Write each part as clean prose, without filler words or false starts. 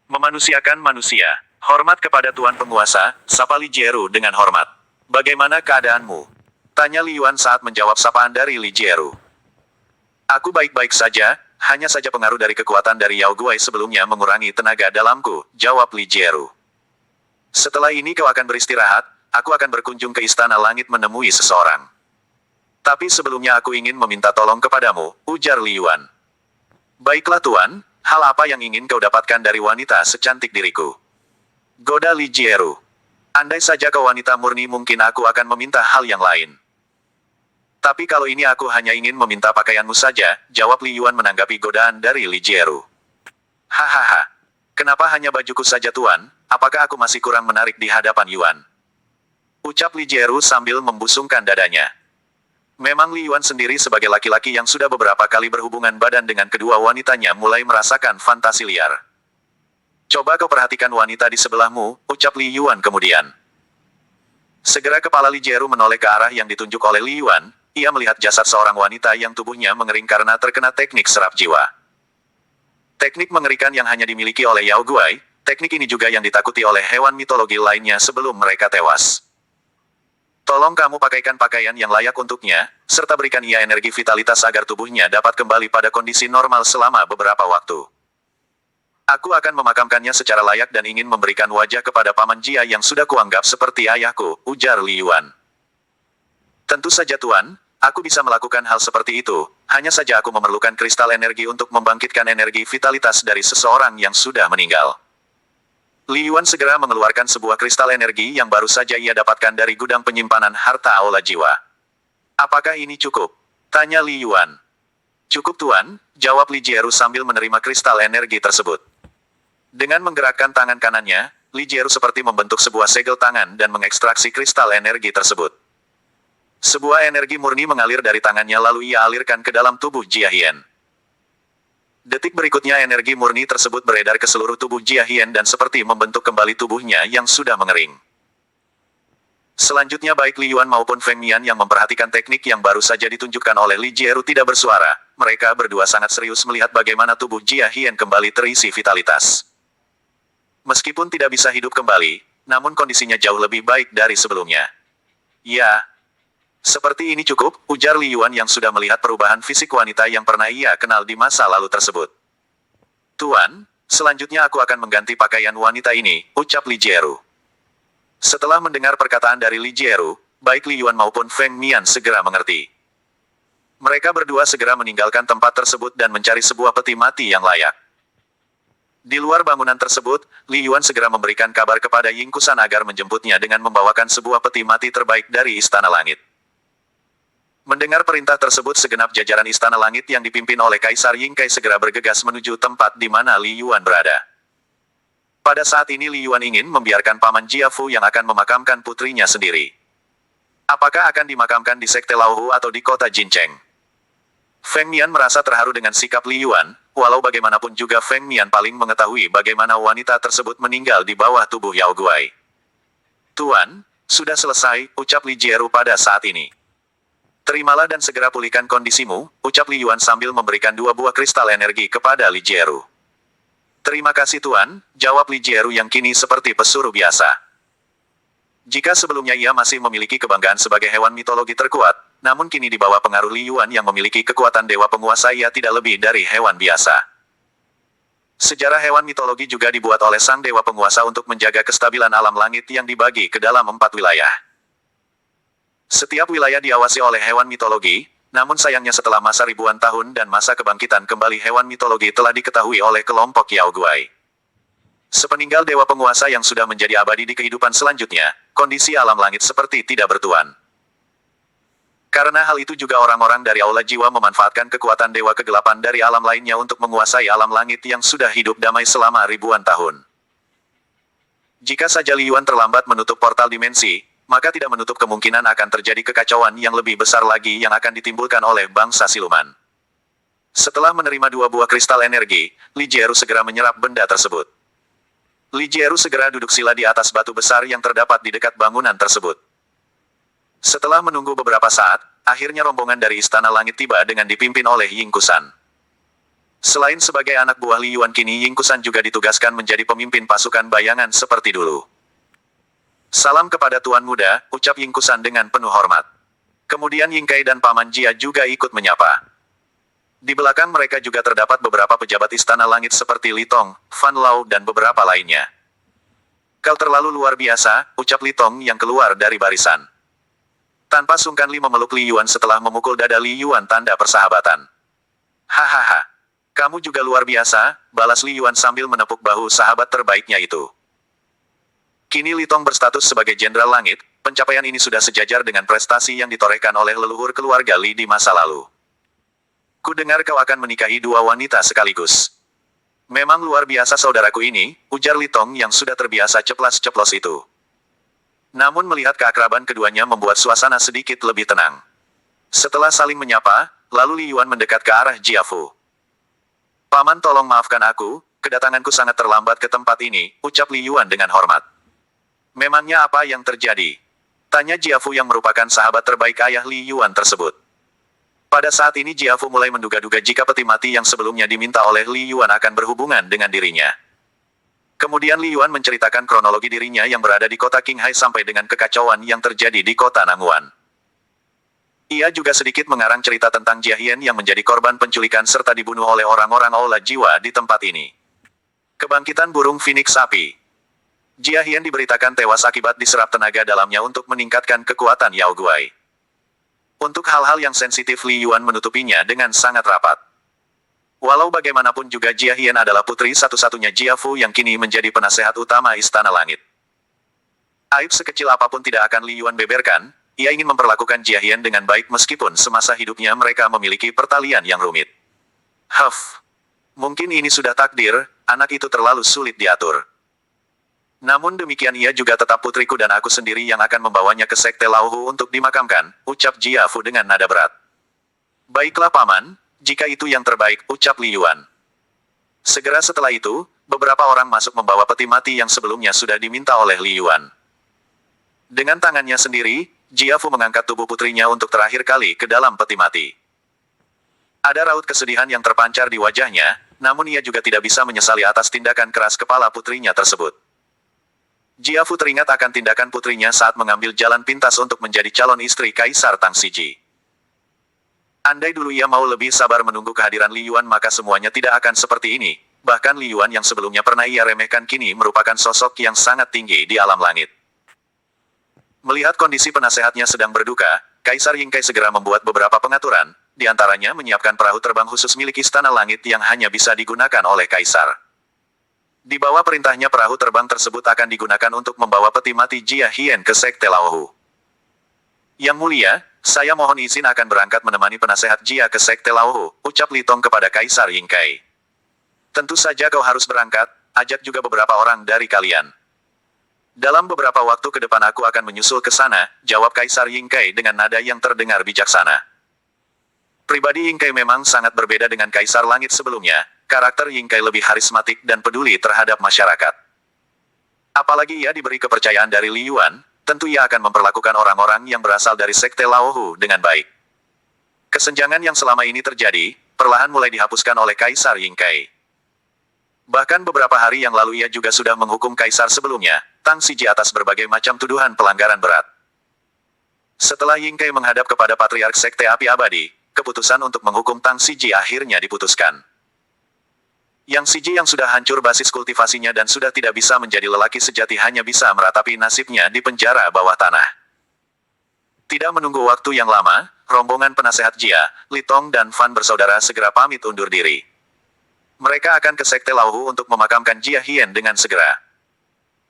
Memanusiakan manusia. Hormat kepada Tuan Penguasa, sapa Li Jieru dengan hormat. Bagaimana keadaanmu? Tanya Li Yuan saat menjawab sapaan dari Li Jieru. Aku baik-baik saja, hanya saja pengaruh dari kekuatan dari Yao Guai sebelumnya mengurangi tenaga dalamku, jawab Li Jieru. Setelah ini kau akan beristirahat, aku akan berkunjung ke Istana Langit menemui seseorang. Tapi sebelumnya aku ingin meminta tolong kepadamu, ujar Li Yuan. Baiklah Tuan, hal apa yang ingin kau dapatkan dari wanita secantik diriku? Goda Li Jieru. Andai saja kau wanita murni mungkin aku akan meminta hal yang lain. Tapi kalau ini aku hanya ingin meminta pakaianmu saja, jawab Li Yuan menanggapi godaan dari Li Jieru. Hahaha. Kenapa hanya bajuku saja Tuan? Apakah aku masih kurang menarik di hadapan Yuan? Ucap Li Jieru sambil membusungkan dadanya. Memang Li Yuan sendiri sebagai laki-laki yang sudah beberapa kali berhubungan badan dengan kedua wanitanya mulai merasakan fantasi liar. Coba kau perhatikan wanita di sebelahmu, ucap Li Yuan kemudian. Segera kepala Li Jieru menoleh ke arah yang ditunjuk oleh Li Yuan, ia melihat jasad seorang wanita yang tubuhnya mengering karena terkena teknik serap jiwa. Teknik mengerikan yang hanya dimiliki oleh Yao Guai, teknik ini juga yang ditakuti oleh hewan mitologi lainnya sebelum mereka tewas. Tolong kamu pakaikan pakaian yang layak untuknya, serta berikan ia energi vitalitas agar tubuhnya dapat kembali pada kondisi normal selama beberapa waktu. Aku akan memakamkannya secara layak dan ingin memberikan wajah kepada Paman Jia yang sudah kuanggap seperti ayahku, ujar Li Yuan. Tentu saja Tuan, aku bisa melakukan hal seperti itu, hanya saja aku memerlukan kristal energi untuk membangkitkan energi vitalitas dari seseorang yang sudah meninggal. Li Yuan segera mengeluarkan sebuah kristal energi yang baru saja ia dapatkan dari gudang penyimpanan harta aula jiwa. Apakah ini cukup? Tanya Li Yuan. Cukup Tuan, jawab Li Jieru sambil menerima kristal energi tersebut. Dengan menggerakkan tangan kanannya, Li Jieru seperti membentuk sebuah segel tangan dan mengekstraksi kristal energi tersebut. Sebuah energi murni mengalir dari tangannya lalu ia alirkan ke dalam tubuh Jia Hien. Detik berikutnya energi murni tersebut beredar ke seluruh tubuh Jia Hien dan seperti membentuk kembali tubuhnya yang sudah mengering. Selanjutnya baik Li Yuan maupun Feng Mian yang memperhatikan teknik yang baru saja ditunjukkan oleh Li Jieru tidak bersuara, mereka berdua sangat serius melihat bagaimana tubuh Jia Hien kembali terisi vitalitas. Meskipun tidak bisa hidup kembali, namun kondisinya jauh lebih baik dari sebelumnya. Ya. Seperti ini cukup, ujar Li Yuan yang sudah melihat perubahan fisik wanita yang pernah ia kenal di masa lalu tersebut. Tuan, selanjutnya aku akan mengganti pakaian wanita ini, ucap Li Jieru. Setelah mendengar perkataan dari Li Jieru, baik Li Yuan maupun Feng Mian segera mengerti. Mereka berdua segera meninggalkan tempat tersebut dan mencari sebuah peti mati yang layak. Di luar bangunan tersebut, Li Yuan segera memberikan kabar kepada Ying Kusan agar menjemputnya dengan membawakan sebuah peti mati terbaik dari Istana Langit. Mendengar perintah tersebut segenap jajaran Istana Langit yang dipimpin oleh Kaisar Ying Kai segera bergegas menuju tempat di mana Li Yuan berada. Pada saat ini Li Yuan ingin membiarkan Paman Jia Fu yang akan memakamkan putrinya sendiri. Apakah akan dimakamkan di Sekte Lauhu atau di kota Jincheng? Feng Mian merasa terharu dengan sikap Li Yuan, walau bagaimanapun juga Feng Mian paling mengetahui bagaimana wanita tersebut meninggal di bawah tubuh Yao Guai. Tuan, sudah selesai, ucap Li Jieru pada saat ini. Terimalah dan segera pulihkan kondisimu, ucap Li Yuan sambil memberikan 2 buah kristal energi kepada Li Jieru. Terima kasih Tuan, jawab Li Jieru yang kini seperti pesuruh biasa. Jika sebelumnya ia masih memiliki kebanggaan sebagai hewan mitologi terkuat, namun kini di bawah pengaruh Li Yuan yang memiliki kekuatan dewa penguasa ia tidak lebih dari hewan biasa. Sejarah hewan mitologi juga dibuat oleh sang dewa penguasa untuk menjaga kestabilan alam langit yang dibagi ke dalam 4 wilayah. Setiap wilayah diawasi oleh hewan mitologi, namun sayangnya setelah masa ribuan tahun dan masa kebangkitan kembali hewan mitologi telah diketahui oleh kelompok Yao Guai. Sepeninggal dewa penguasa yang sudah menjadi abadi di kehidupan selanjutnya, kondisi alam langit seperti tidak bertuan. Karena hal itu juga orang-orang dari Aula Jiwa memanfaatkan kekuatan dewa kegelapan dari alam lainnya untuk menguasai alam langit yang sudah hidup damai selama ribuan tahun. Jika saja Li Yuan terlambat menutup portal dimensi, maka tidak menutup kemungkinan akan terjadi kekacauan yang lebih besar lagi yang akan ditimbulkan oleh bangsa siluman. Setelah menerima 2 buah kristal energi, Li Jieru segera menyerap benda tersebut. Li Jieru segera duduk sila di atas batu besar yang terdapat di dekat bangunan tersebut. Setelah menunggu beberapa saat, akhirnya rombongan dari Istana Langit tiba dengan dipimpin oleh Ying Kusan. Selain sebagai anak buah Li Yuan, kini Ying Kusan juga ditugaskan menjadi pemimpin pasukan bayangan seperti dulu. Salam kepada Tuan Muda, ucap Ying Kusan dengan penuh hormat. Kemudian Ying Kai dan Paman Jia juga ikut menyapa. Di belakang mereka juga terdapat beberapa pejabat Istana Langit seperti Li Tong, Fan Lao dan beberapa lainnya. Kau terlalu luar biasa, ucap Li Tong yang keluar dari barisan. Tanpa sungkan Li memeluk Li Yuan setelah memukul dada Li Yuan tanda persahabatan. Hahaha. Kamu juga luar biasa, balas Li Yuan sambil menepuk bahu sahabat terbaiknya itu. Kini Li Tong berstatus sebagai Jenderal Langit, pencapaian ini sudah sejajar dengan prestasi yang ditorehkan oleh leluhur keluarga Li di masa lalu. Ku dengar kau akan menikahi dua wanita sekaligus. Memang luar biasa saudaraku ini, ujar Li Tong yang sudah terbiasa ceplas-ceplos itu. Namun melihat keakraban keduanya membuat suasana sedikit lebih tenang. Setelah saling menyapa, lalu Li Yuan mendekat ke arah Jiafu. Paman, tolong maafkan aku, kedatanganku sangat terlambat ke tempat ini, ucap Li Yuan dengan hormat. Memangnya apa yang terjadi? Tanya Jiafu yang merupakan sahabat terbaik ayah Li Yuan tersebut. Pada saat ini Jiafu mulai menduga-duga jika peti mati yang sebelumnya diminta oleh Li Yuan akan berhubungan dengan dirinya. Kemudian Li Yuan menceritakan kronologi dirinya yang berada di kota Qinghai sampai dengan kekacauan yang terjadi di kota Nanguan. Ia juga sedikit mengarang cerita tentang Jia Hian yang menjadi korban penculikan serta dibunuh oleh orang-orang Aula Jiwa di tempat ini. Kebangkitan burung Phoenix Api. Jia Hian diberitakan tewas akibat diserap tenaga dalamnya untuk meningkatkan kekuatan Yao Guai. Untuk hal-hal yang sensitif Li Yuan menutupinya dengan sangat rapat. Walau bagaimanapun juga Jia Hian adalah putri satu-satunya Jiafu yang kini menjadi penasehat utama Istana Langit. Aib sekecil apapun tidak akan Li Yuan beberkan. Ia ingin memperlakukan Jia Hian dengan baik meskipun semasa hidupnya mereka memiliki pertalian yang rumit. Mungkin ini sudah takdir, anak itu terlalu sulit diatur. Namun demikian ia juga tetap putriku dan aku sendiri yang akan membawanya ke Sekte Lauhu untuk dimakamkan, ucap Jiafu dengan nada berat. Baiklah Paman, jika itu yang terbaik, ucap Li Yuan. Segera setelah itu, beberapa orang masuk membawa peti mati yang sebelumnya sudah diminta oleh Li Yuan. Dengan tangannya sendiri, Jiafu mengangkat tubuh putrinya untuk terakhir kali ke dalam peti mati. Ada raut kesedihan yang terpancar di wajahnya, namun ia juga tidak bisa menyesali atas tindakan keras kepala putrinya tersebut. Jiafu teringat akan tindakan putrinya saat mengambil jalan pintas untuk menjadi calon istri Kaisar Tang Siji. Andai dulu ia mau lebih sabar menunggu kehadiran Li Yuan maka semuanya tidak akan seperti ini. Bahkan Li Yuan yang sebelumnya pernah ia remehkan kini merupakan sosok yang sangat tinggi di alam langit. Melihat kondisi penasehatnya sedang berduka, Kaisar Ying Kai segera membuat beberapa pengaturan, di antaranya menyiapkan perahu terbang khusus milik Istana Langit yang hanya bisa digunakan oleh Kaisar. Di bawah perintahnya perahu terbang tersebut akan digunakan untuk membawa peti mati Jia Hian ke Sekte Lauhu. Yang mulia, saya mohon izin akan berangkat menemani penasehat Jia ke Sekte Lauhu, ucap Li Tong kepada Kaisar Ying Kai. Tentu saja kau harus berangkat, ajak juga beberapa orang dari kalian. Dalam beberapa waktu ke depan aku akan menyusul ke sana, jawab Kaisar Ying Kai dengan nada yang terdengar bijaksana. Pribadi Ying Kai memang sangat berbeda dengan Kaisar Langit sebelumnya, karakter Ying Kai lebih harismatik dan peduli terhadap masyarakat. Apalagi ia diberi kepercayaan dari Li Yuan, tentu ia akan memperlakukan orang-orang yang berasal dari Sekte Lauhu dengan baik. Kesenjangan yang selama ini terjadi, perlahan mulai dihapuskan oleh Kaisar Ying Kai. Bahkan beberapa hari yang lalu ia juga sudah menghukum Kaisar sebelumnya, Tang Siji atas berbagai macam tuduhan pelanggaran berat. Setelah Ying Kai menghadap kepada Patriark Sekte Api Abadi, keputusan untuk menghukum Tang Siji akhirnya diputuskan. Yang Siji yang sudah hancur basis kultivasinya dan sudah tidak bisa menjadi lelaki sejati hanya bisa meratapi nasibnya di penjara bawah tanah. Tidak menunggu waktu yang lama, rombongan penasehat Jia, Li Tong dan Fan bersaudara segera pamit undur diri. Mereka akan ke Sekte Lauhu untuk memakamkan Jia Hian dengan segera.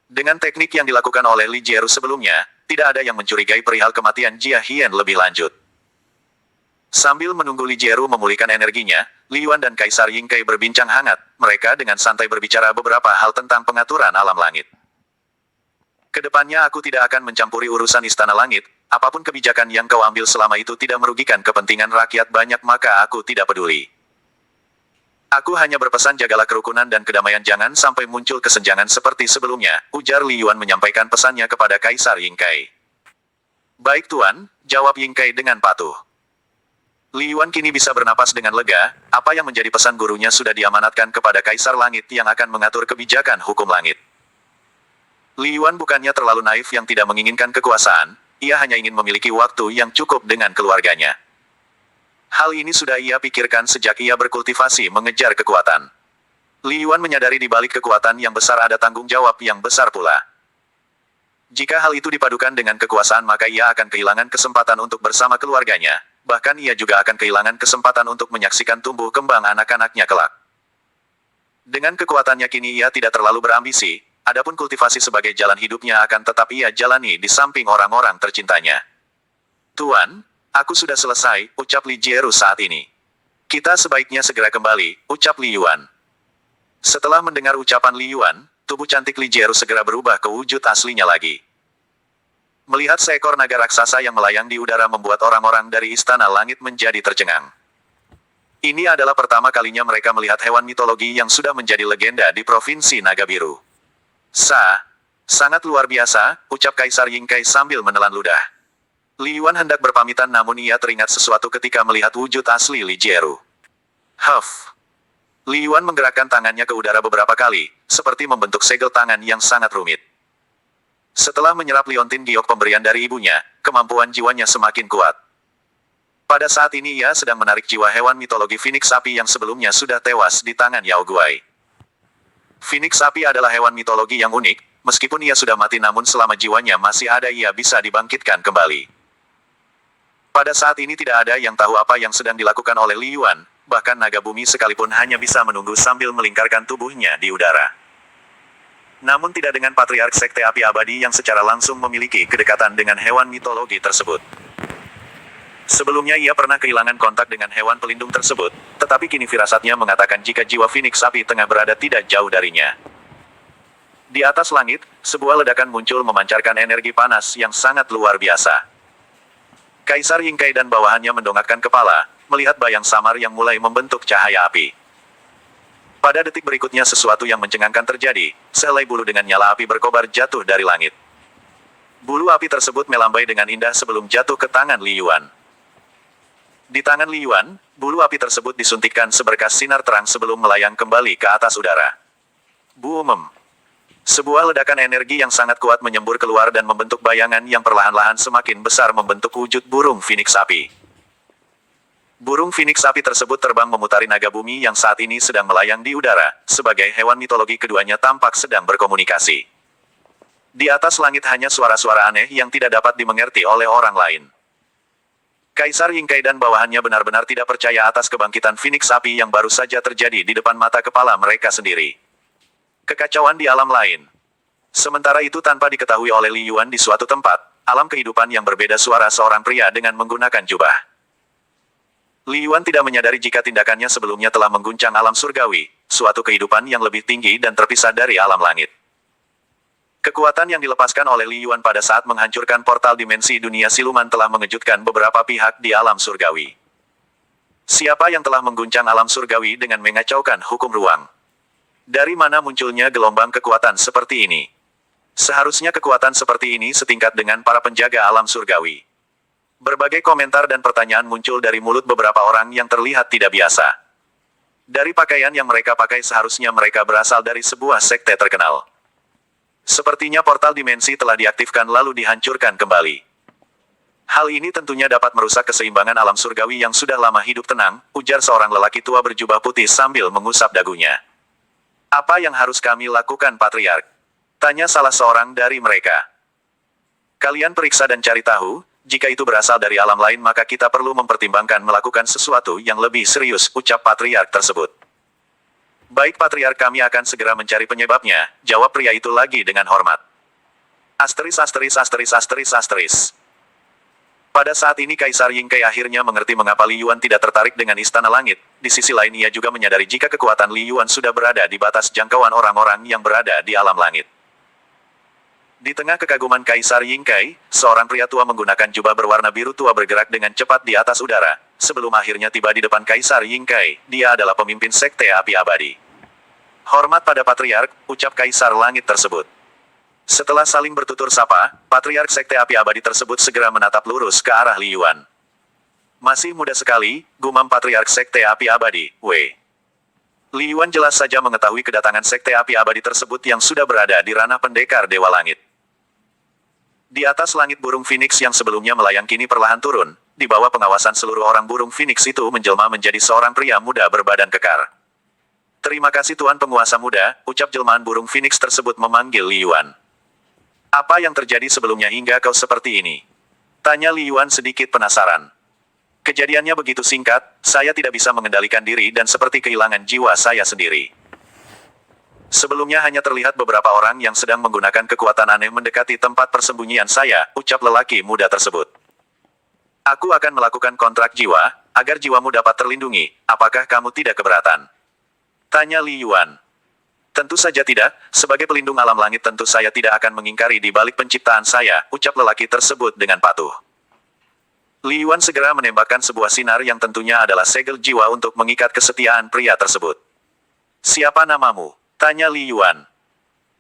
Dengan teknik yang dilakukan oleh Li Jieru sebelumnya, tidak ada yang mencurigai perihal kematian Jia Hian lebih lanjut. Sambil menunggu Li Jieru memulihkan energinya, Li Yuan dan Kaisar Ying Kai berbincang hangat, mereka dengan santai berbicara beberapa hal tentang pengaturan alam langit. Kedepannya aku tidak akan mencampuri urusan Istana Langit, apapun kebijakan yang kau ambil selama itu tidak merugikan kepentingan rakyat banyak maka aku tidak peduli. Aku hanya berpesan jagalah kerukunan dan kedamaian jangan sampai muncul kesenjangan seperti sebelumnya, ujar Li Yuan menyampaikan pesannya kepada Kaisar Ying Kai. Baik Tuan, jawab Ying Kai dengan patuh. Li Yuan kini bisa bernapas dengan lega, apa yang menjadi pesan gurunya sudah diamanatkan kepada Kaisar Langit yang akan mengatur kebijakan hukum langit. Li Yuan bukannya terlalu naif yang tidak menginginkan kekuasaan, ia hanya ingin memiliki waktu yang cukup dengan keluarganya. Hal ini sudah ia pikirkan sejak ia berkultivasi mengejar kekuatan. Li Yuan menyadari di balik kekuatan yang besar ada tanggung jawab yang besar pula. Jika hal itu dipadukan dengan kekuasaan maka ia akan kehilangan kesempatan untuk bersama keluarganya, bahkan ia juga akan kehilangan kesempatan untuk menyaksikan tumbuh kembang anak-anaknya kelak. Dengan kekuatannya kini ia tidak terlalu berambisi, adapun kultivasi sebagai jalan hidupnya akan tetap ia jalani di samping orang-orang tercintanya. Tuan, aku sudah selesai, ucap Li Jieru saat ini. Kita sebaiknya segera kembali, ucap Li Yuan. Setelah mendengar ucapan Li Yuan, tubuh cantik Li Jieru segera berubah ke wujud aslinya lagi. Melihat seekor naga raksasa yang melayang di udara membuat orang-orang dari Istana Langit menjadi tercengang. Ini adalah pertama kalinya mereka melihat hewan mitologi yang sudah menjadi legenda di Provinsi Naga Biru. Sangat luar biasa, ucap Kaisar Yingkai sambil menelan ludah. Li Yuan hendak berpamitan namun ia teringat sesuatu ketika melihat wujud asli Li Jieru. Huff. Li Yuan menggerakkan tangannya ke udara beberapa kali, seperti membentuk segel tangan yang sangat rumit. Setelah menyerap liontin giok pemberian dari ibunya, kemampuan jiwanya semakin kuat. Pada saat ini ia sedang menarik jiwa hewan mitologi Phoenix Sapi yang sebelumnya sudah tewas di tangan Yao Guai. Phoenix Sapi adalah hewan mitologi yang unik, meskipun ia sudah mati namun selama jiwanya masih ada ia bisa dibangkitkan kembali. Pada saat ini tidak ada yang tahu apa yang sedang dilakukan oleh Li Yuan, bahkan naga bumi sekalipun hanya bisa menunggu sambil melingkarkan tubuhnya di udara. Namun tidak dengan Patriark Sekte Api Abadi yang secara langsung memiliki kedekatan dengan hewan mitologi tersebut. Sebelumnya ia pernah kehilangan kontak dengan hewan pelindung tersebut, tetapi kini firasatnya mengatakan jika jiwa Phoenix Sapi tengah berada tidak jauh darinya. Di atas langit, sebuah ledakan muncul memancarkan energi panas yang sangat luar biasa. Kaisar Yingkai dan bawahannya mendongakkan kepala, melihat bayang samar yang mulai membentuk cahaya api. Pada detik berikutnya sesuatu yang mencengangkan terjadi, sehelai bulu dengan nyala api berkobar jatuh dari langit. Bulu api tersebut melambai dengan indah sebelum jatuh ke tangan Li Yuan. Di tangan Li Yuan, bulu api tersebut disuntikkan seberkas sinar terang sebelum melayang kembali ke atas udara. Boom! Sebuah ledakan energi yang sangat kuat menyembur keluar dan membentuk bayangan yang perlahan-lahan semakin besar membentuk wujud burung Phoenix Sapi. Burung Phoenix Sapi tersebut terbang memutari naga bumi yang saat ini sedang melayang di udara, sebagai hewan mitologi keduanya tampak sedang berkomunikasi. Di atas langit hanya suara-suara aneh yang tidak dapat dimengerti oleh orang lain. Kaisar Yingkai dan bawahannya benar-benar tidak percaya atas kebangkitan Phoenix Sapi yang baru saja terjadi di depan mata kepala mereka sendiri. Kekacauan di alam lain. Sementara itu tanpa diketahui oleh Li Yuan di suatu tempat, alam kehidupan yang berbeda suara seorang pria dengan menggunakan jubah. Li Yuan tidak menyadari jika tindakannya sebelumnya telah mengguncang alam surgawi, suatu kehidupan yang lebih tinggi dan terpisah dari alam langit. Kekuatan yang dilepaskan oleh Li Yuan pada saat menghancurkan portal dimensi dunia siluman telah mengejutkan beberapa pihak di alam surgawi. Siapa yang telah mengguncang alam surgawi dengan mengacaukan hukum ruang? Dari mana munculnya gelombang kekuatan seperti ini? Seharusnya kekuatan seperti ini setingkat dengan para penjaga alam surgawi. Berbagai komentar dan pertanyaan muncul dari mulut beberapa orang yang terlihat tidak biasa. Dari pakaian yang mereka pakai seharusnya mereka berasal dari sebuah sekte terkenal. Sepertinya portal dimensi telah diaktifkan lalu dihancurkan kembali. Hal ini tentunya dapat merusak keseimbangan alam surgawi yang sudah lama hidup tenang, ujar seorang lelaki tua berjubah putih sambil mengusap dagunya. Apa yang harus kami lakukan Patriark? Tanya salah seorang dari mereka. Kalian periksa dan cari tahu, jika itu berasal dari alam lain maka kita perlu mempertimbangkan melakukan sesuatu yang lebih serius, ucap Patriark tersebut. Baik Patriark, kami akan segera mencari penyebabnya, jawab pria itu lagi dengan hormat. Asteris. Pada saat ini Kaisar Yingkai akhirnya mengerti mengapa Li Yuan tidak tertarik dengan Istana Langit. Di sisi lain ia juga menyadari jika kekuatan Li Yuan sudah berada di batas jangkauan orang-orang yang berada di alam langit. Di tengah kekaguman Kaisar Yingkai, seorang pria tua menggunakan jubah berwarna biru tua bergerak dengan cepat di atas udara. Sebelum akhirnya tiba di depan Kaisar Yingkai, dia adalah pemimpin Sekte Api Abadi. Hormat pada Patriark, ucap Kaisar Langit tersebut. Setelah saling bertutur sapa, Patriark Sekte Api Abadi tersebut segera menatap lurus ke arah Li Yuan. Masih muda sekali, gumam Patriark Sekte Api Abadi, Wei. Li Yuan jelas saja mengetahui kedatangan Sekte Api Abadi tersebut yang sudah berada di ranah pendekar Dewa Langit. Di atas langit burung Phoenix yang sebelumnya melayang kini perlahan turun, di bawah pengawasan seluruh orang burung Phoenix itu menjelma menjadi seorang pria muda berbadan kekar. Terima kasih Tuan Penguasa Muda, ucap jelmaan burung Phoenix tersebut memanggil Li Yuan. Apa yang terjadi sebelumnya hingga kau seperti ini? Tanya Li Yuan sedikit penasaran. Kejadiannya begitu singkat, saya tidak bisa mengendalikan diri dan seperti kehilangan jiwa saya sendiri. Sebelumnya hanya terlihat beberapa orang yang sedang menggunakan kekuatan aneh mendekati tempat persembunyian saya, ucap lelaki muda tersebut. Aku akan melakukan kontrak jiwa, agar jiwamu dapat terlindungi, apakah kamu tidak keberatan? Tanya Li Yuan. Tentu saja tidak, sebagai pelindung alam langit tentu saya tidak akan mengingkari di balik penciptaan saya, ucap lelaki tersebut dengan patuh. Li Yuan segera menembakkan sebuah sinar yang tentunya adalah segel jiwa untuk mengikat kesetiaan pria tersebut. Siapa namamu? Tanya Li Yuan.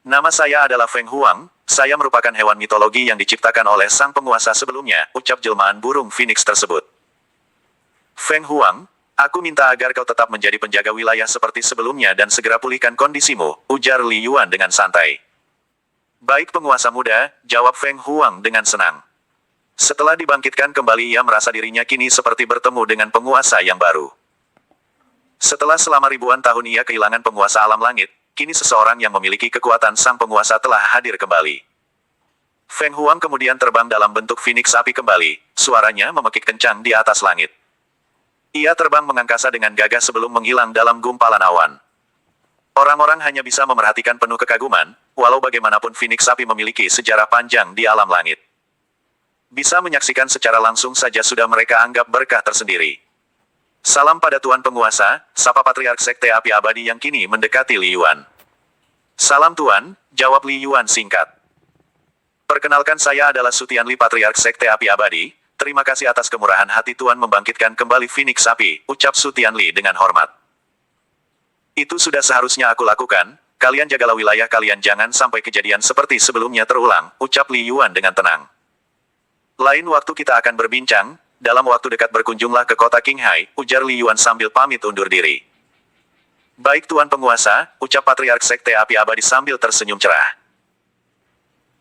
Nama saya adalah Feng Huang, saya merupakan hewan mitologi yang diciptakan oleh sang penguasa sebelumnya, ucap jelmaan burung Phoenix tersebut. Feng Huang, aku minta agar kau tetap menjadi penjaga wilayah seperti sebelumnya dan segera pulihkan kondisimu, ujar Li Yuan dengan santai. Baik penguasa muda, jawab Feng Huang dengan senang. Setelah dibangkitkan kembali ia merasa dirinya kini seperti bertemu dengan penguasa yang baru. Setelah selama ribuan tahun ia kehilangan penguasa alam langit, kini seseorang yang memiliki kekuatan sang penguasa telah hadir kembali. Feng Huang kemudian terbang dalam bentuk Phoenix api kembali, suaranya memekik kencang di atas langit. Ia terbang mengangkasa dengan gagah sebelum menghilang dalam gumpalan awan. Orang-orang hanya bisa memerhatikan penuh kekaguman, walau bagaimanapun Phoenix api memiliki sejarah panjang di alam langit. Bisa menyaksikan secara langsung saja sudah mereka anggap berkah tersendiri. Salam pada Tuan Penguasa, sapa Patriark Sekte Api Abadi yang kini mendekati Li Yuan. Salam Tuan, jawab Li Yuan singkat. Perkenalkan saya adalah Sutian Li Patriark Sekte Api Abadi, terima kasih atas kemurahan hati Tuan membangkitkan kembali Phoenix Api, ucap Sutian Li dengan hormat. Itu sudah seharusnya aku lakukan, kalian jagalah wilayah kalian jangan sampai kejadian seperti sebelumnya terulang, ucap Li Yuan dengan tenang. Lain waktu kita akan berbincang, dalam waktu dekat berkunjunglah ke kota Qinghai, ujar Li Yuan sambil pamit undur diri. Baik Tuan Penguasa, ucap Patriark Sekte Api Abadi sambil tersenyum cerah.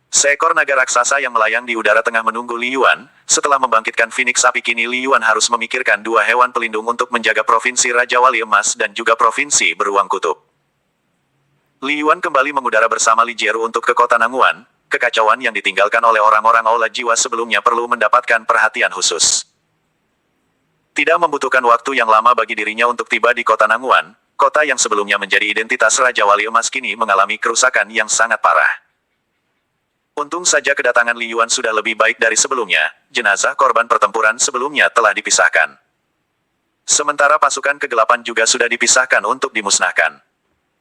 Seekor naga raksasa yang melayang di udara tengah menunggu Li Yuan, setelah membangkitkan Phoenix Api kini Li Yuan harus memikirkan dua hewan pelindung untuk menjaga Provinsi Raja Wali Emas dan juga Provinsi Beruang Kutub. Li Yuan kembali mengudara bersama Li Jieru untuk ke kota Nanguan. Kekacauan yang ditinggalkan oleh orang-orang Aula Jiwa sebelumnya perlu mendapatkan perhatian khusus. Tidak membutuhkan waktu yang lama bagi dirinya untuk tiba di kota Nanguan, kota yang sebelumnya menjadi identitas Raja Wali Emas kini mengalami kerusakan yang sangat parah. Untung saja kedatangan Li Yuan sudah lebih baik dari sebelumnya, jenazah korban pertempuran sebelumnya telah dipisahkan. Sementara pasukan kegelapan juga sudah dipisahkan untuk dimusnahkan.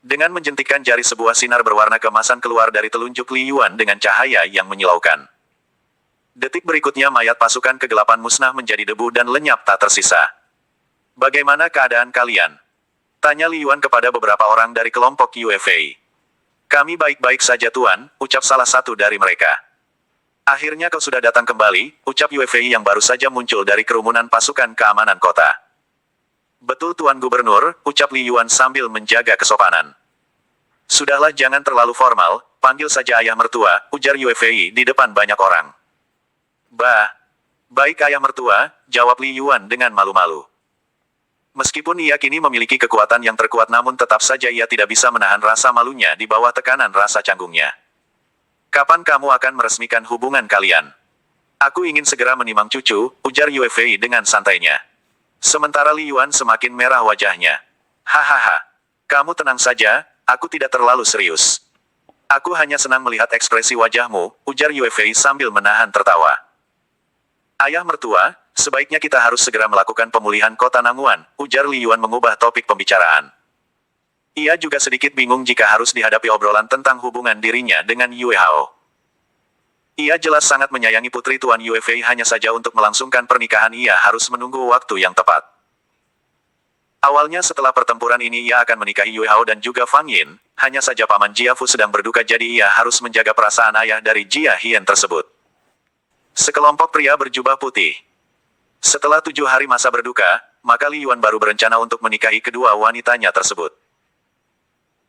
Dengan menjentikkan jari sebuah sinar berwarna keemasan keluar dari telunjuk Li Yuan dengan cahaya yang menyilaukan. Detik berikutnya mayat pasukan kegelapan musnah menjadi debu dan lenyap tak tersisa. Bagaimana keadaan kalian? Tanya Li Yuan kepada beberapa orang dari kelompok UFA. Kami baik-baik saja Tuan, ucap salah satu dari mereka. Akhirnya kau sudah datang kembali, ucap UFA yang baru saja muncul dari kerumunan pasukan keamanan kota. Betul Tuan Gubernur, ucap Li Yuan sambil menjaga kesopanan. Sudahlah jangan terlalu formal, panggil saja ayah mertua, ujar UFA di depan banyak orang. Baik ayah mertua, jawab Li Yuan dengan malu-malu. Meskipun ia kini memiliki kekuatan yang terkuat namun tetap saja ia tidak bisa menahan rasa malunya di bawah tekanan rasa canggungnya. Kapan kamu akan meresmikan hubungan kalian? Aku ingin segera menimang cucu, ujar UFA dengan santainya. Sementara Li Yuan semakin merah wajahnya. Hahaha. Kamu tenang saja, aku tidak terlalu serius. Aku hanya senang melihat ekspresi wajahmu, ujar UFA sambil menahan tertawa. Ayah mertua, sebaiknya kita harus segera melakukan pemulihan kota Nanguan, ujar Li Yuan mengubah topik pembicaraan. Ia juga sedikit bingung jika harus dihadapi obrolan tentang hubungan dirinya dengan Yue Hao. Ia jelas sangat menyayangi putri Tuan UFA hanya saja untuk melangsungkan pernikahan ia harus menunggu waktu yang tepat. Awalnya setelah pertempuran ini ia akan menikahi Yue Hao dan juga Fang Yin, hanya saja Paman Jiafu sedang berduka jadi ia harus menjaga perasaan ayah dari Jia Hien tersebut. Sekelompok pria berjubah putih. Setelah 7 hari masa berduka, maka Li Yuan baru berencana untuk menikahi kedua wanitanya tersebut.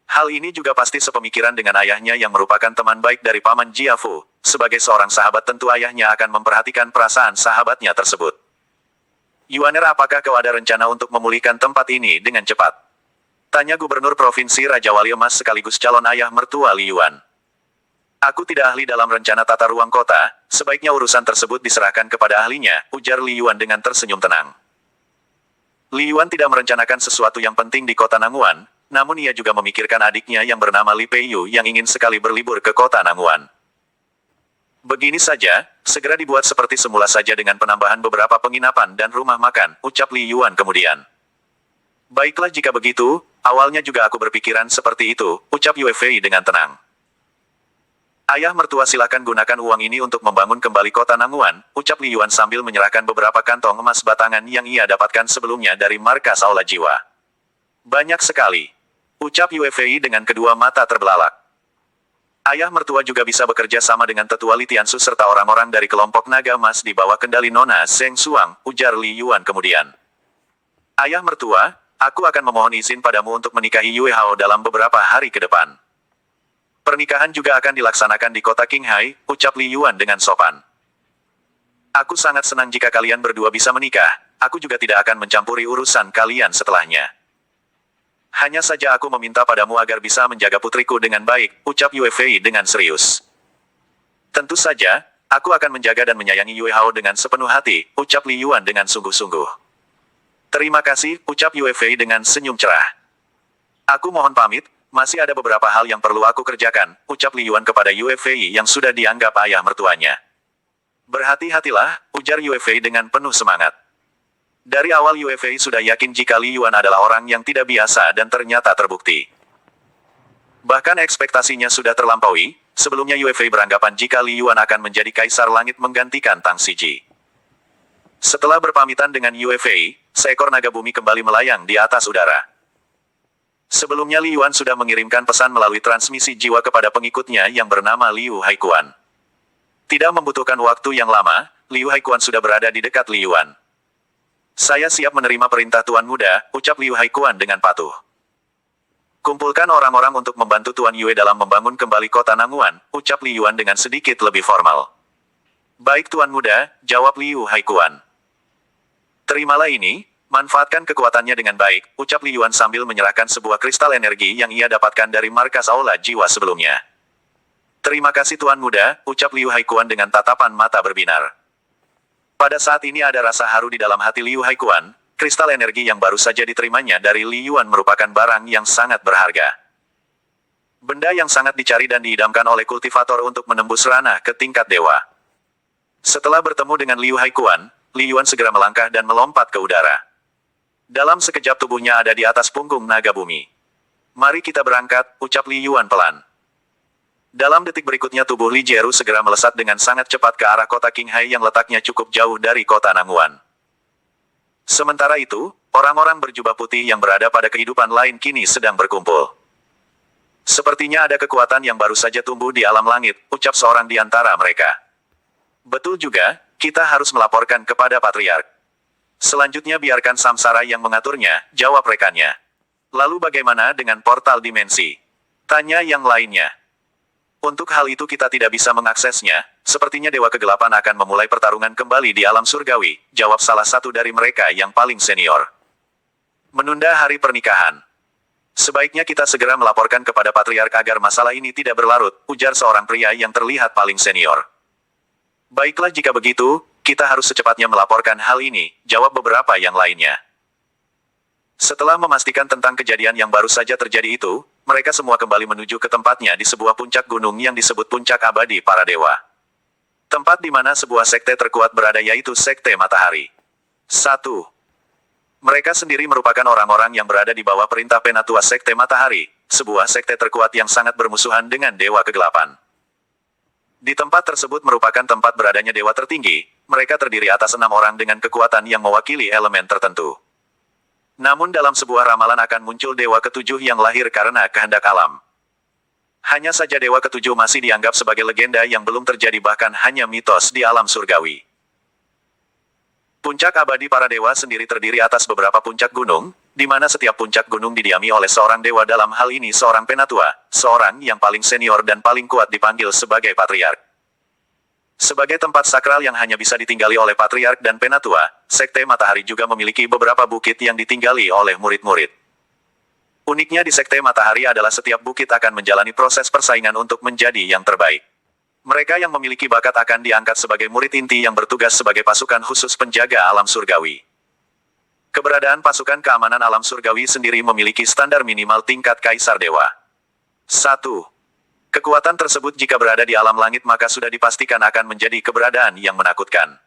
Hal ini juga pasti sepemikiran dengan ayahnya yang merupakan teman baik dari Paman Jiafu. Sebagai seorang sahabat tentu ayahnya akan memperhatikan perasaan sahabatnya tersebut. Yuaner, apakah kau ada rencana untuk memulihkan tempat ini dengan cepat? Tanya Gubernur Provinsi Raja Wali Emas sekaligus calon ayah mertua Li Yuan. Aku tidak ahli dalam rencana tata ruang kota, sebaiknya urusan tersebut diserahkan kepada ahlinya, ujar Li Yuan dengan tersenyum tenang. Li Yuan tidak merencanakan sesuatu yang penting di kota Nanguan, namun ia juga memikirkan adiknya yang bernama Li Peiyu yang ingin sekali berlibur ke kota Nanguan. Begini saja, segera dibuat seperti semula saja dengan penambahan beberapa penginapan dan rumah makan, ucap Li Yuan kemudian. Baiklah jika begitu, awalnya juga aku berpikiran seperti itu, ucap Yue Fei dengan tenang. Ayah mertua silakan gunakan uang ini untuk membangun kembali kota Nanguan, ucap Li Yuan sambil menyerahkan beberapa kantong emas batangan yang ia dapatkan sebelumnya dari markas Aula Jiwa. Banyak sekali, ucap Yue Fei dengan kedua mata terbelalak. Ayah mertua juga bisa bekerja sama dengan tetua Li Tiansu serta orang-orang dari kelompok naga emas di bawah kendali Nona Zheng Suang, ujar Li Yuan kemudian. Ayah mertua, aku akan memohon izin padamu untuk menikahi Yue Hao dalam beberapa hari ke depan. Pernikahan juga akan dilaksanakan di kota Qinghai, ucap Li Yuan dengan sopan. Aku sangat senang jika kalian berdua bisa menikah, aku juga tidak akan mencampuri urusan kalian setelahnya. Hanya saja aku meminta padamu agar bisa menjaga putriku dengan baik, ucap Yue Fei dengan serius. Tentu saja, aku akan menjaga dan menyayangi Yue Hao dengan sepenuh hati, ucap Li Yuan dengan sungguh-sungguh. Terima kasih, ucap Yue Fei dengan senyum cerah. Aku mohon pamit, masih ada beberapa hal yang perlu aku kerjakan, ucap Li Yuan kepada Yue Fei yang sudah dianggap ayah mertuanya. Berhati-hatilah, ujar Yue Fei dengan penuh semangat. Dari awal Yue Fei sudah yakin jika Li Yuan adalah orang yang tidak biasa dan ternyata terbukti. Bahkan ekspektasinya sudah terlampaui, sebelumnya Yue Fei beranggapan jika Li Yuan akan menjadi kaisar langit menggantikan Tang Siji. Setelah berpamitan dengan Yue Fei, seekor naga bumi kembali melayang di atas udara. Sebelumnya Li Yuan sudah mengirimkan pesan melalui transmisi jiwa kepada pengikutnya yang bernama Liu Haikuan. Tidak membutuhkan waktu yang lama, Liu Haikuan sudah berada di dekat Li Yuan. Saya siap menerima perintah Tuan Muda, ucap Liu Haikuan dengan patuh. Kumpulkan orang-orang untuk membantu Tuan Yue dalam membangun kembali kota Nanguan, ucap Li Yuan dengan sedikit lebih formal. Baik Tuan Muda, jawab Liu Haikuan. Terimalah ini, manfaatkan kekuatannya dengan baik, ucap Li Yuan sambil menyerahkan sebuah kristal energi yang ia dapatkan dari markas Aula Jiwa sebelumnya. Terima kasih Tuan Muda, ucap Liu Haikuan dengan tatapan mata berbinar. Pada saat ini ada rasa haru di dalam hati Liu Haikuan, kristal energi yang baru saja diterimanya dari Li Yuan merupakan barang yang sangat berharga. Benda yang sangat dicari dan diidamkan oleh kultivator untuk menembus ranah ke tingkat dewa. Setelah bertemu dengan Liu Haikuan, Li Yuan segera melangkah dan melompat ke udara. Dalam sekejap tubuhnya ada di atas punggung naga bumi. Mari kita berangkat, ucap Li Yuan pelan. Dalam detik berikutnya tubuh Li Jieru segera melesat dengan sangat cepat ke arah kota Qinghai yang letaknya cukup jauh dari kota Nanguan. Sementara itu, orang-orang berjubah putih yang berada pada kehidupan lain kini sedang berkumpul. Sepertinya ada kekuatan yang baru saja tumbuh di alam langit, ucap seorang di antara mereka. Betul juga, kita harus melaporkan kepada Patriark. Selanjutnya biarkan Samsara yang mengaturnya, jawab rekannya. Lalu bagaimana dengan portal dimensi? Tanya yang lainnya. Untuk hal itu kita tidak bisa mengaksesnya, sepertinya Dewa Kegelapan akan memulai pertarungan kembali di alam surgawi, jawab salah satu dari mereka yang paling senior. Menunda hari pernikahan. Sebaiknya kita segera melaporkan kepada Patriark agar masalah ini tidak berlarut, ujar seorang pria yang terlihat paling senior. Baiklah jika begitu, kita harus secepatnya melaporkan hal ini, jawab beberapa yang lainnya. Setelah memastikan tentang kejadian yang baru saja terjadi itu, mereka semua kembali menuju ke tempatnya di sebuah puncak gunung yang disebut Puncak Abadi Para Dewa. Tempat di mana sebuah sekte terkuat berada yaitu Sekte Matahari. 1. Mereka sendiri merupakan orang-orang yang berada di bawah perintah Penatua Sekte Matahari, sebuah sekte terkuat yang sangat bermusuhan dengan Dewa Kegelapan. Di tempat tersebut merupakan tempat beradanya dewa tertinggi, mereka terdiri atas 6 orang dengan kekuatan yang mewakili elemen tertentu. Namun dalam sebuah ramalan akan muncul dewa ketujuh yang lahir karena kehendak alam. Hanya saja dewa ketujuh masih dianggap sebagai legenda yang belum terjadi bahkan hanya mitos di alam surgawi. Puncak abadi para dewa sendiri terdiri atas beberapa puncak gunung, di mana setiap puncak gunung didiami oleh seorang dewa, dalam hal ini seorang penatua, seorang yang paling senior dan paling kuat dipanggil sebagai patriark. Sebagai tempat sakral yang hanya bisa ditinggali oleh patriark dan penatua, Sekte Matahari juga memiliki beberapa bukit yang ditinggali oleh murid-murid. Uniknya di Sekte Matahari adalah setiap bukit akan menjalani proses persaingan untuk menjadi yang terbaik. Mereka yang memiliki bakat akan diangkat sebagai murid inti yang bertugas sebagai pasukan khusus penjaga alam surgawi. Keberadaan pasukan keamanan alam surgawi sendiri memiliki standar minimal tingkat Kaisar Dewa. 1. Kekuatan tersebut jika berada di alam langit maka sudah dipastikan akan menjadi keberadaan yang menakutkan.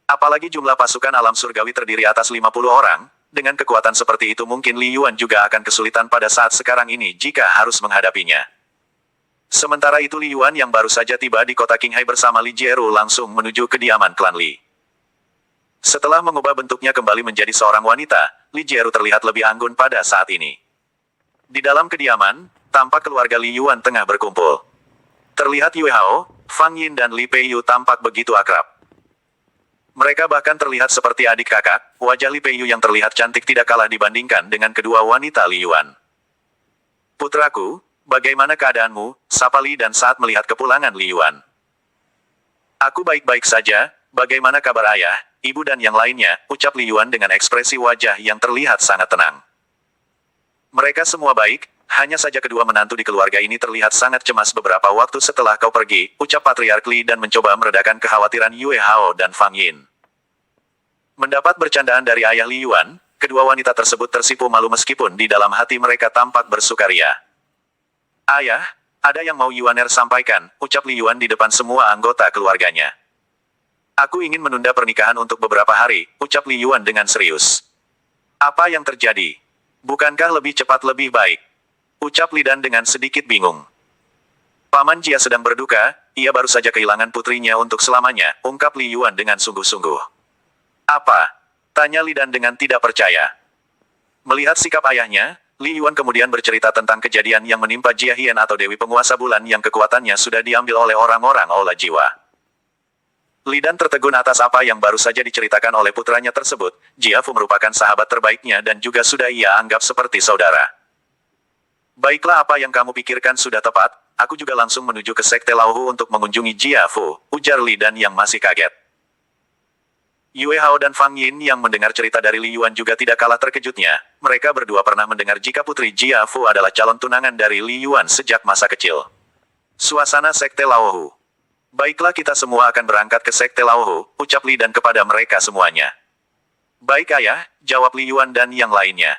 Apalagi jumlah pasukan alam surgawi terdiri atas 50 orang, dengan kekuatan seperti itu mungkin Li Yuan juga akan kesulitan pada saat sekarang ini jika harus menghadapinya. Sementara itu Li Yuan yang baru saja tiba di kota Qinghai bersama Li Jieru langsung menuju kediaman klan Li. Setelah mengubah bentuknya kembali menjadi seorang wanita, Li Jieru terlihat lebih anggun pada saat ini. Di dalam kediaman, tampak keluarga Li Yuan tengah berkumpul. Terlihat Yue Hao, Fang Yin dan Li Peiyu tampak begitu akrab. Mereka bahkan terlihat seperti adik kakak, wajah Li Peiyu yang terlihat cantik tidak kalah dibandingkan dengan kedua wanita Li Yuan. Putraku, bagaimana keadaanmu, sapa Li dan saat melihat kepulangan Li Yuan. Aku baik-baik saja, bagaimana kabar ayah, ibu dan yang lainnya, ucap Li Yuan dengan ekspresi wajah yang terlihat sangat tenang. Mereka semua baik, hanya saja kedua menantu di keluarga ini terlihat sangat cemas beberapa waktu setelah kau pergi, ucap Patriark Li dan mencoba meredakan kekhawatiran Yue Hao dan Fang Yin. Mendapat bercandaan dari ayah Li Yuan, kedua wanita tersebut tersipu malu meskipun di dalam hati mereka tampak bersukaria. Ayah, ada yang mau Yuaner sampaikan, ucap Li Yuan di depan semua anggota keluarganya. Aku ingin menunda pernikahan untuk beberapa hari, ucap Li Yuan dengan serius. Apa yang terjadi? Bukankah lebih cepat lebih baik? Ucap Li Dan dengan sedikit bingung. Paman Jia sedang berduka, ia baru saja kehilangan putrinya untuk selamanya, ungkap Li Yuan dengan sungguh-sungguh. Apa? Tanya Li Dan dengan tidak percaya. Melihat sikap ayahnya, Li Yuan kemudian bercerita tentang kejadian yang menimpa Jia Hian atau Dewi Penguasa Bulan yang kekuatannya sudah diambil oleh orang-orang Aula Jiwa. Li Dan tertegun atas apa yang baru saja diceritakan oleh putranya tersebut. Jia Fu merupakan sahabat terbaiknya dan juga sudah ia anggap seperti saudara. Baiklah, apa yang kamu pikirkan sudah tepat, aku juga langsung menuju ke Sekte Lauhu untuk mengunjungi Jia Fu, ujar Li Dan yang masih kaget. Yue Hao dan Fang Yin yang mendengar cerita dari Li Yuan juga tidak kalah terkejutnya. Mereka berdua pernah mendengar jika putri Jia Fu adalah calon tunangan dari Li Yuan sejak masa kecil. Suasana Sekte Lauhu. Baiklah, kita semua akan berangkat ke Sekte Lauhu, ucap Li Dan kepada mereka semuanya. Baik ayah, jawab Li Yuan dan yang lainnya.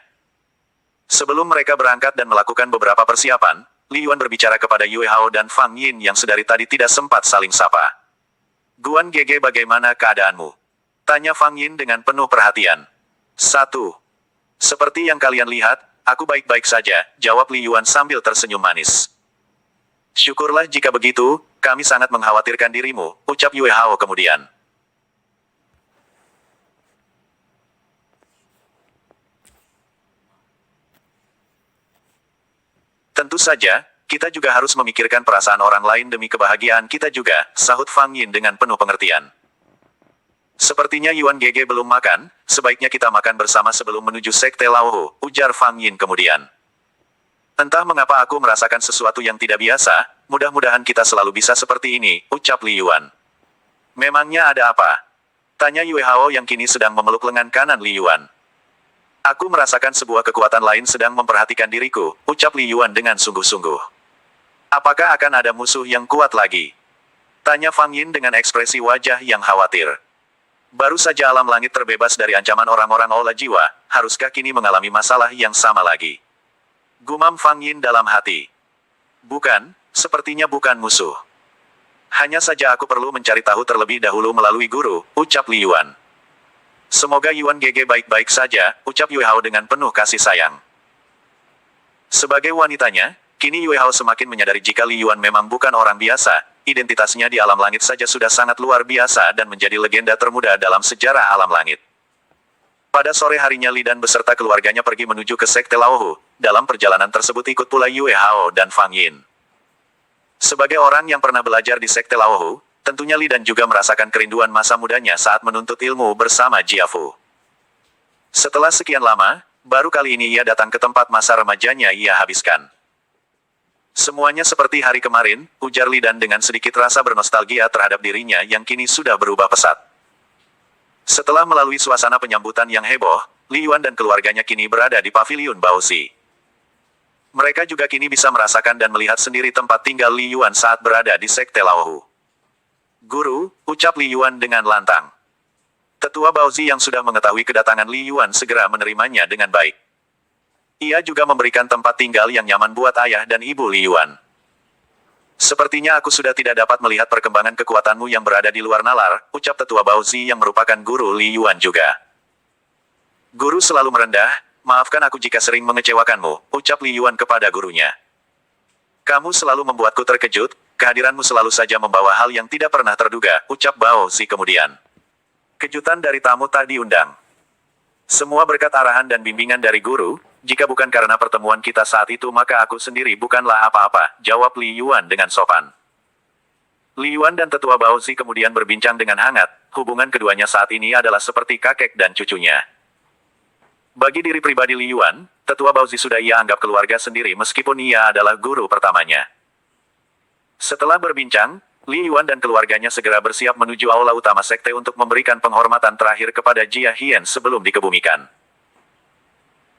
Sebelum mereka berangkat dan melakukan beberapa persiapan, Li Yuan berbicara kepada Yue Hao dan Fang Yin yang sedari tadi tidak sempat saling sapa. Guan Gege, bagaimana keadaanmu? Tanya Fang Yin dengan penuh perhatian. 1. Seperti yang kalian lihat, aku baik-baik saja, jawab Li Yuan sambil tersenyum manis. Syukurlah jika begitu, kami sangat mengkhawatirkan dirimu, ucap Yue Hao kemudian. Tentu saja, kita juga harus memikirkan perasaan orang lain demi kebahagiaan kita juga, sahut Fang Yin dengan penuh pengertian. Sepertinya Yuan Gege belum makan, sebaiknya kita makan bersama sebelum menuju Sekte Lauhu, ujar Fang Yin kemudian. Entah mengapa aku merasakan sesuatu yang tidak biasa, mudah-mudahan kita selalu bisa seperti ini, ucap Li Yuan. Memangnya ada apa? Tanya Yue Hao yang kini sedang memeluk lengan kanan Li Yuan. Aku merasakan sebuah kekuatan lain sedang memperhatikan diriku, ucap Li Yuan dengan sungguh-sungguh. Apakah akan ada musuh yang kuat lagi? Tanya Fang Yin dengan ekspresi wajah yang khawatir. Baru saja alam langit terbebas dari ancaman orang-orang Aula Jiwa, haruskah kini mengalami masalah yang sama lagi? Gumam Fang Yin dalam hati. Bukan, sepertinya bukan musuh. Hanya saja aku perlu mencari tahu terlebih dahulu melalui guru, ucap Li Yuan. Semoga Yuan Gege baik-baik saja, ucap Yue Hao dengan penuh kasih sayang. Sebagai wanitanya, kini Yue Hao semakin menyadari jika Li Yuan memang bukan orang biasa. Identitasnya di alam langit saja sudah sangat luar biasa dan menjadi legenda termuda dalam sejarah alam langit. Pada sore harinya Li Dan beserta keluarganya pergi menuju ke Sekte Lauhu. Dalam perjalanan tersebut ikut pula Yue Hao dan Fang Yin. Sebagai orang yang pernah belajar di Sekte Lauhu, Tentunya Li Dan juga merasakan kerinduan masa mudanya saat menuntut ilmu bersama Jiafu. Setelah sekian lama, baru kali ini ia datang ke tempat masa remajanya ia habiskan. Semuanya seperti hari kemarin, ujar Li Dan dengan sedikit rasa bernostalgia terhadap dirinya yang kini sudah berubah pesat. Setelah melalui suasana penyambutan yang heboh, Li Yuan dan keluarganya kini berada di paviliun Baozi. Mereka juga kini bisa merasakan dan melihat sendiri tempat tinggal Li Yuan saat berada di Sekte Laohu. Guru, ucap Li Yuan dengan lantang. Tetua Baozi yang sudah mengetahui kedatangan Li Yuan segera menerimanya dengan baik. Ia juga memberikan tempat tinggal yang nyaman buat ayah dan ibu Li Yuan. Sepertinya aku sudah tidak dapat melihat perkembangan kekuatanmu yang berada di luar nalar, ucap Tetua Baozi yang merupakan guru Li Yuan juga. Guru selalu merendah, maafkan aku jika sering mengecewakanmu, ucap Li Yuan kepada gurunya. Kamu selalu membuatku terkejut, kehadiranmu selalu saja membawa hal yang tidak pernah terduga, ucap Baozi kemudian. Kejutan dari tamu tak diundang. Semua berkat arahan dan bimbingan dari guru, jika bukan karena pertemuan kita saat itu maka aku sendiri bukanlah apa-apa, jawab Li Yuan dengan sopan. Li Yuan dan Tetua Baozi kemudian berbincang dengan hangat, hubungan keduanya saat ini adalah seperti kakek dan cucunya. Bagi diri pribadi Li Yuan, Tetua Baozi sudah ia anggap keluarga sendiri meskipun ia adalah guru pertamanya. Setelah berbincang, Li Yuan dan keluarganya segera bersiap menuju aula utama sekte untuk memberikan penghormatan terakhir kepada Jia Hian sebelum dikebumikan.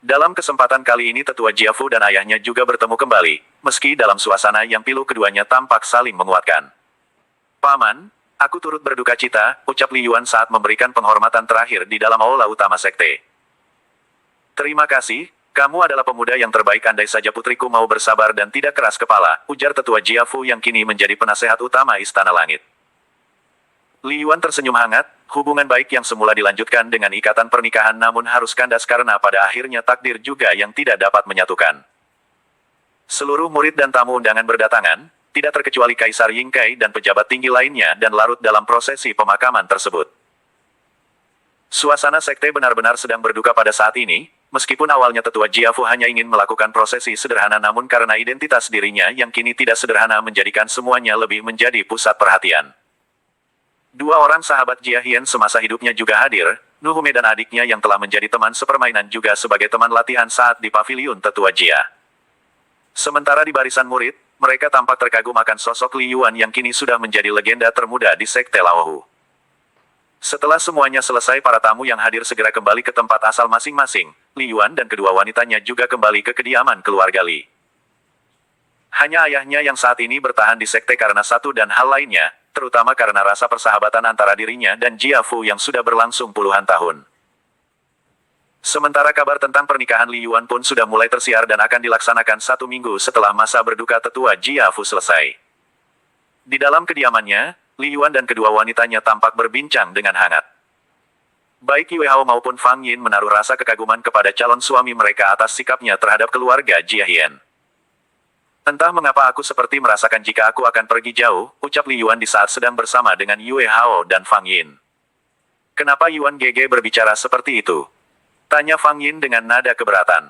Dalam kesempatan kali ini Tetua Jiafu dan ayahnya juga bertemu kembali, meski dalam suasana yang pilu keduanya tampak saling menguatkan. Paman, aku turut berduka cita, ucap Li Yuan saat memberikan penghormatan terakhir di dalam aula utama sekte. Terima kasih, kamu adalah pemuda yang terbaik andai saja putriku mau bersabar dan tidak keras kepala, ujar Tetua Jiafu yang kini menjadi penasehat utama Istana Langit. Li Yuan tersenyum hangat, hubungan baik yang semula dilanjutkan dengan ikatan pernikahan namun harus kandas karena pada akhirnya takdir juga yang tidak dapat menyatukan. Seluruh murid dan tamu undangan berdatangan, tidak terkecuali Kaisar Ying Kai dan pejabat tinggi lainnya dan larut dalam prosesi pemakaman tersebut. Suasana sekte benar-benar sedang berduka pada saat ini, meskipun awalnya Tetua Jiafu hanya ingin melakukan prosesi sederhana namun karena identitas dirinya yang kini tidak sederhana menjadikan semuanya lebih menjadi pusat perhatian. Dua orang sahabat Jia Hian semasa hidupnya juga hadir, Nuhume dan adiknya yang telah menjadi teman sepermainan juga sebagai teman latihan saat di paviliun Tetua Jia. Sementara di barisan murid, mereka tampak terkagum akan sosok Li Yuan yang kini sudah menjadi legenda termuda di Sekte Laohu. Setelah semuanya selesai para tamu yang hadir segera kembali ke tempat asal masing-masing, Li Yuan dan kedua wanitanya juga kembali ke kediaman keluarga Li. Hanya ayahnya yang saat ini bertahan di sekte karena satu dan hal lainnya, terutama karena rasa persahabatan antara dirinya dan Jiafu yang sudah berlangsung puluhan tahun. Sementara kabar tentang pernikahan Li Yuan pun sudah mulai tersiar dan akan dilaksanakan 1 minggu setelah masa berduka tetua Jiafu selesai. Di dalam kediamannya, Li Yuan dan kedua wanitanya tampak berbincang dengan hangat. Baik Yue Hao maupun Fang Yin menaruh rasa kekaguman kepada calon suami mereka atas sikapnya terhadap keluarga Jia Hian. Entah mengapa aku seperti merasakan jika aku akan pergi jauh, ucap Li Yuan di saat sedang bersama dengan Yue Hao dan Fang Yin. Kenapa Yuan Gege berbicara seperti itu? Tanya Fang Yin dengan nada keberatan.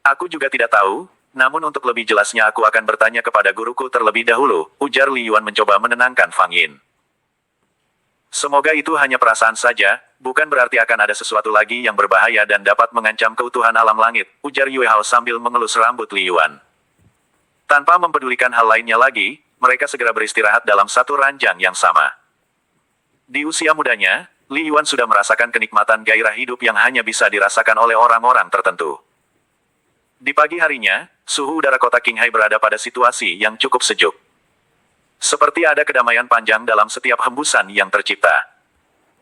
Aku juga tidak tahu, namun untuk lebih jelasnya aku akan bertanya kepada guruku terlebih dahulu, ujar Li Yuan mencoba menenangkan Fang Yin. Semoga itu hanya perasaan saja, bukan berarti akan ada sesuatu lagi yang berbahaya dan dapat mengancam keutuhan alam langit, ujar Yue Hao sambil mengelus rambut Li Yuan. Tanpa mempedulikan hal lainnya lagi, mereka segera beristirahat dalam satu ranjang yang sama. Di usia mudanya, Li Yuan sudah merasakan kenikmatan gairah hidup yang hanya bisa dirasakan oleh orang-orang tertentu. Di pagi harinya, suhu udara kota Qinghai berada pada situasi yang cukup sejuk. Seperti ada kedamaian panjang dalam setiap hembusan yang tercipta.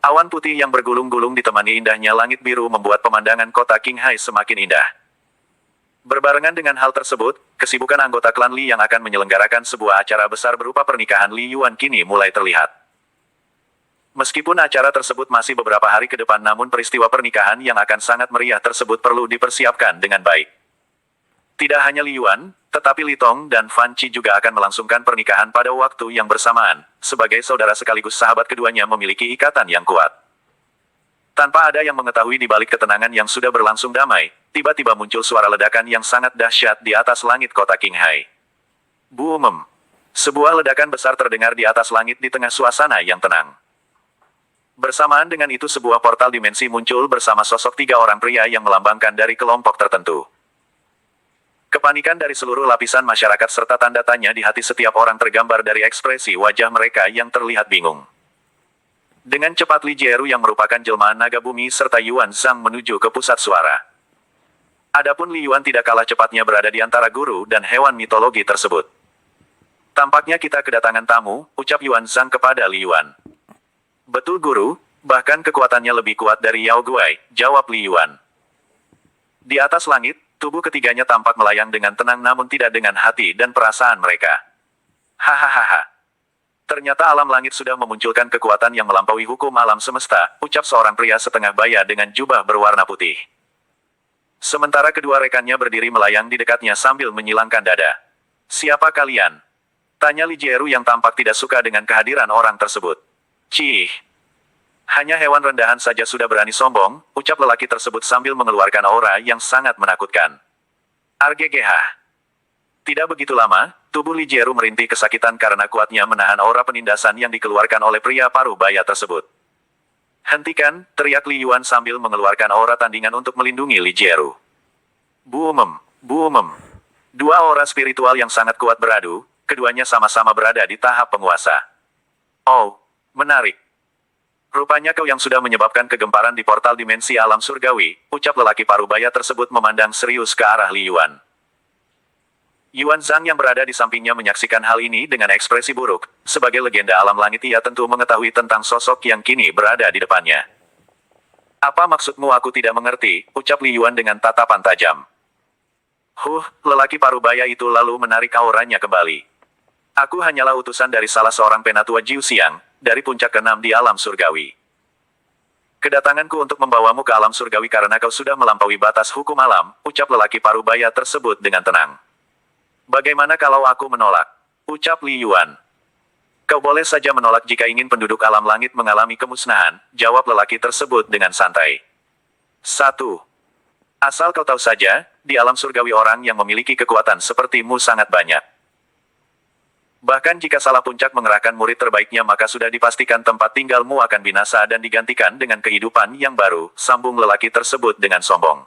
Awan putih yang bergulung-gulung ditemani indahnya langit biru membuat pemandangan kota Qinghai semakin indah. Berbarengan dengan hal tersebut, kesibukan anggota klan Li yang akan menyelenggarakan sebuah acara besar berupa pernikahan Li Yuan kini mulai terlihat. Meskipun acara tersebut masih beberapa hari ke depan namun peristiwa pernikahan yang akan sangat meriah tersebut perlu dipersiapkan dengan baik. Tidak hanya Li Yuan, tetapi Li Tong dan Fan Qi juga akan melangsungkan pernikahan pada waktu yang bersamaan, sebagai saudara sekaligus sahabat keduanya memiliki ikatan yang kuat. Tanpa ada yang mengetahui di balik ketenangan yang sudah berlangsung damai, tiba-tiba muncul suara ledakan yang sangat dahsyat di atas langit kota Qinghai. Boom! Sebuah ledakan besar terdengar di atas langit di tengah suasana yang tenang. Bersamaan dengan itu sebuah portal dimensi muncul bersama sosok 3 orang pria yang melambangkan dari kelompok tertentu. Kepanikan dari seluruh lapisan masyarakat serta tanda tanya di hati setiap orang tergambar dari ekspresi wajah mereka yang terlihat bingung. Dengan cepat Li Jieru yang merupakan jelmaan naga bumi serta Yuan Zhang menuju ke pusat suara. Adapun Li Yuan tidak kalah cepatnya berada di antara guru dan hewan mitologi tersebut. Tampaknya kita kedatangan tamu, ucap Yuan Zhang kepada Li Yuan. Betul guru, bahkan kekuatannya lebih kuat dari Yao Guai, jawab Li Yuan. Di atas langit, tubuh ketiganya tampak melayang dengan tenang namun tidak dengan hati dan perasaan mereka. Hahaha. Ternyata alam langit sudah memunculkan kekuatan yang melampaui hukum alam semesta, ucap seorang pria setengah baya dengan jubah berwarna putih. Sementara kedua rekannya berdiri melayang di dekatnya sambil menyilangkan dada. Siapa kalian? Tanya Li Jieru yang tampak tidak suka dengan kehadiran orang tersebut. Cih. Hanya hewan rendahan saja sudah berani sombong, ucap lelaki tersebut sambil mengeluarkan aura yang sangat menakutkan. RGGH. Tidak begitu lama, tubuh Li Jieru merintih kesakitan karena kuatnya menahan aura penindasan yang dikeluarkan oleh pria paruh baya tersebut. Hentikan, teriak Li Yuan sambil mengeluarkan aura tandingan untuk melindungi Li Jieru. Buumem, buumem. 2 aura spiritual yang sangat kuat beradu, keduanya sama-sama berada di tahap penguasa. Oh, menarik. Rupanya kau yang sudah menyebabkan kegemparan di portal dimensi alam surgawi, ucap lelaki parubaya tersebut memandang serius ke arah Li Yuan. Yuan Zhang yang berada di sampingnya menyaksikan hal ini dengan ekspresi buruk. Sebagai legenda alam langit ia tentu mengetahui tentang sosok yang kini berada di depannya. Apa maksudmu aku tidak mengerti, ucap Li Yuan dengan tatapan tajam. Lelaki parubaya itu lalu menarik auranya kembali. Aku hanyalah utusan dari salah seorang penatua Jiu Xiang, dari puncak ke-6 di alam surgawi. Kedatanganku untuk membawamu ke alam surgawi karena kau sudah melampaui batas hukum alam, ucap lelaki parubaya tersebut dengan tenang. Bagaimana kalau aku menolak? Ucap Li Yuan. Kau boleh saja menolak jika ingin penduduk alam langit mengalami kemusnahan, jawab lelaki tersebut dengan santai. 1. Asal kau tahu saja, di alam surgawi orang yang memiliki kekuatan sepertimu sangat banyak. Bahkan jika salah puncak mengerahkan murid terbaiknya maka sudah dipastikan tempat tinggalmu akan binasa dan digantikan dengan kehidupan yang baru, sambung lelaki tersebut dengan sombong.